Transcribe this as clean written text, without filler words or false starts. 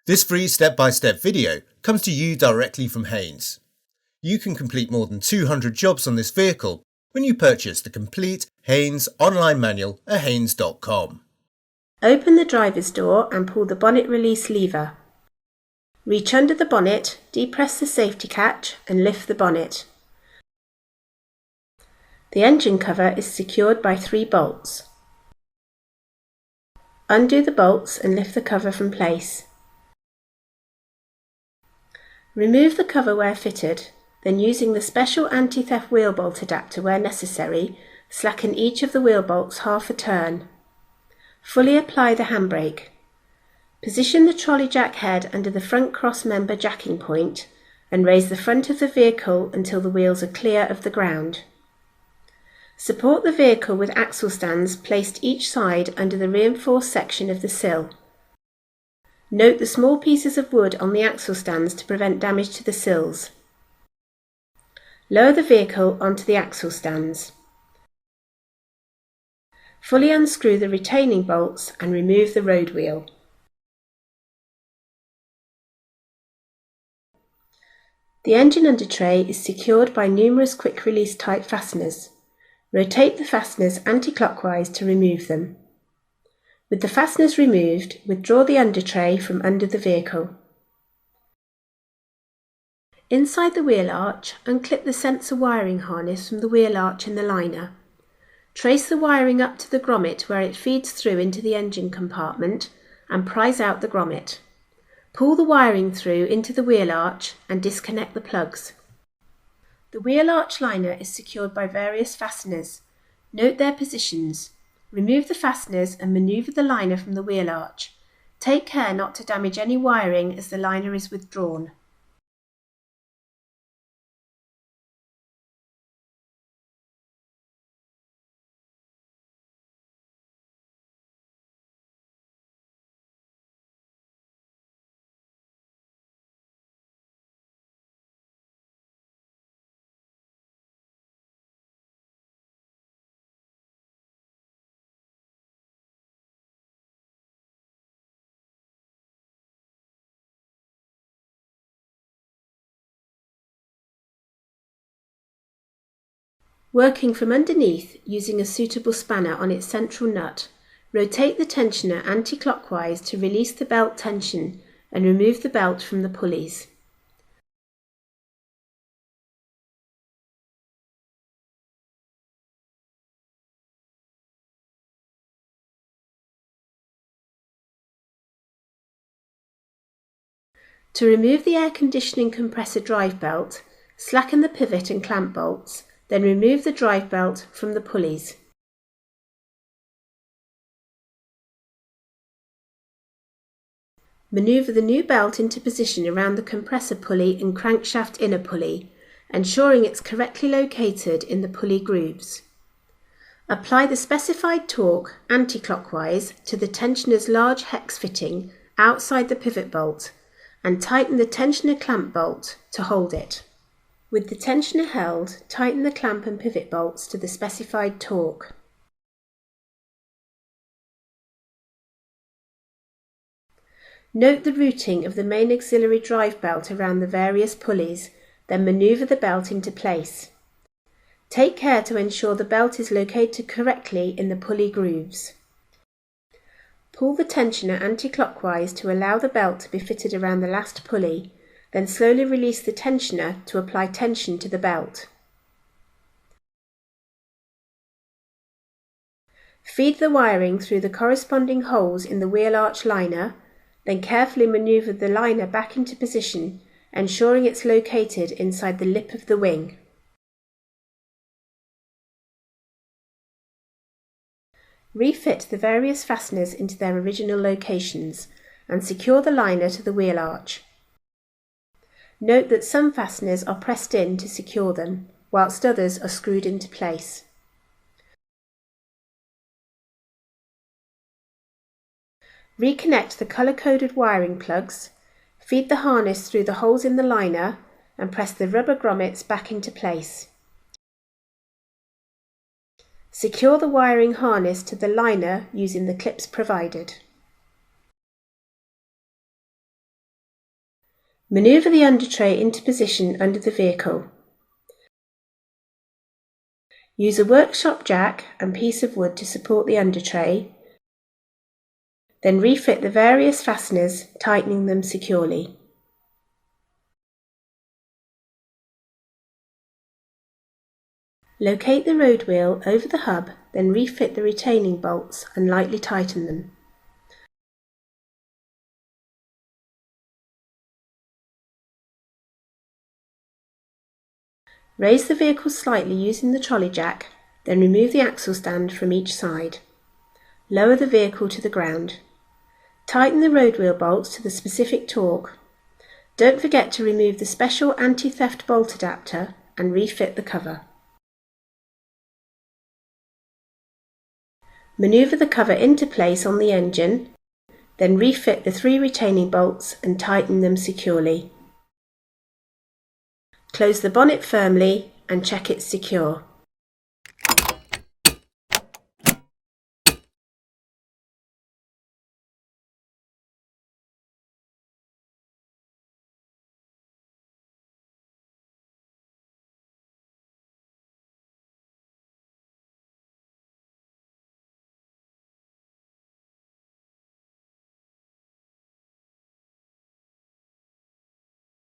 This free step-by-step video comes to you directly from Haynes. You can complete more than 200 jobs on this vehicle when you purchase the complete Haynes online manual at haynes.com. Open the driver's door and pull the bonnet release lever. Reach under the bonnet, depress the safety catch and lift the bonnet. The engine cover is secured by 3 bolts. Undo the bolts and lift the cover from place. Remove the cover where fitted, then using the special anti-theft wheel bolt adapter where necessary, slacken each of the wheel bolts half a turn. Fully apply the handbrake. Position the trolley jack head under the front cross member jacking point and raise the front of the vehicle until the wheels are clear of the ground. Support the vehicle with axle stands placed each side under the reinforced section of the sill. Note the small pieces of wood on the axle stands to prevent damage to the sills. Lower the vehicle onto the axle stands. Fully unscrew the retaining bolts and remove the road wheel. The engine under tray is secured by numerous quick release type fasteners. Rotate the fasteners anti-clockwise to remove them. With the fasteners removed, withdraw the under tray from under the vehicle. Inside the wheel arch, unclip the sensor wiring harness from the wheel arch in the liner. Trace the wiring up to the grommet where it feeds through into the engine compartment and prise out the grommet. Pull the wiring through into the wheel arch and disconnect the plugs. The wheel arch liner is secured by various fasteners. Note their positions. Remove the fasteners and manoeuvre the liner from the wheel arch. Take care not to damage any wiring as the liner is withdrawn. Working from underneath using a suitable spanner on its central nut, rotate the tensioner anti-clockwise to release the belt tension and remove the belt from the pulleys. To remove the air conditioning compressor drive belt, slacken the pivot and clamp bolts, then remove the drive belt from the pulleys. Manoeuvre the new belt into position around the compressor pulley and crankshaft inner pulley, ensuring it's correctly located in the pulley grooves. Apply the specified torque anti-clockwise to the tensioner's large hex fitting outside the pivot bolt and tighten the tensioner clamp bolt to hold it. With the tensioner held, tighten the clamp and pivot bolts to the specified torque. Note the routing of the main auxiliary drive belt around the various pulleys, then manoeuvre the belt into place. Take care to ensure the belt is located correctly in the pulley grooves. Pull the tensioner anti-clockwise to allow the belt to be fitted around the last pulley, then slowly release the tensioner to apply tension to the belt. Feed the wiring through the corresponding holes in the wheel arch liner, then carefully manoeuvre the liner back into position, ensuring it's located inside the lip of the wing. Refit the various fasteners into their original locations and secure the liner to the wheel arch. Note that some fasteners are pressed in to secure them, whilst others are screwed into place. Reconnect the colour-coded wiring plugs, feed the harness through the holes in the liner and press the rubber grommets back into place. Secure the wiring harness to the liner using the clips provided. Manoeuvre the undertray into position under the vehicle. Use a workshop jack and piece of wood to support the undertray, then refit the various fasteners, tightening them securely. Locate the road wheel over the hub, then refit the retaining bolts and lightly tighten them. Raise the vehicle slightly using the trolley jack, then remove the axle stand from each side. Lower the vehicle to the ground. Tighten the road wheel bolts to the specific torque. Don't forget to remove the special anti-theft bolt adapter and refit the cover. Manoeuvre the cover into place on the engine, then refit the 3 retaining bolts and tighten them securely. Close the bonnet firmly and check it's secure.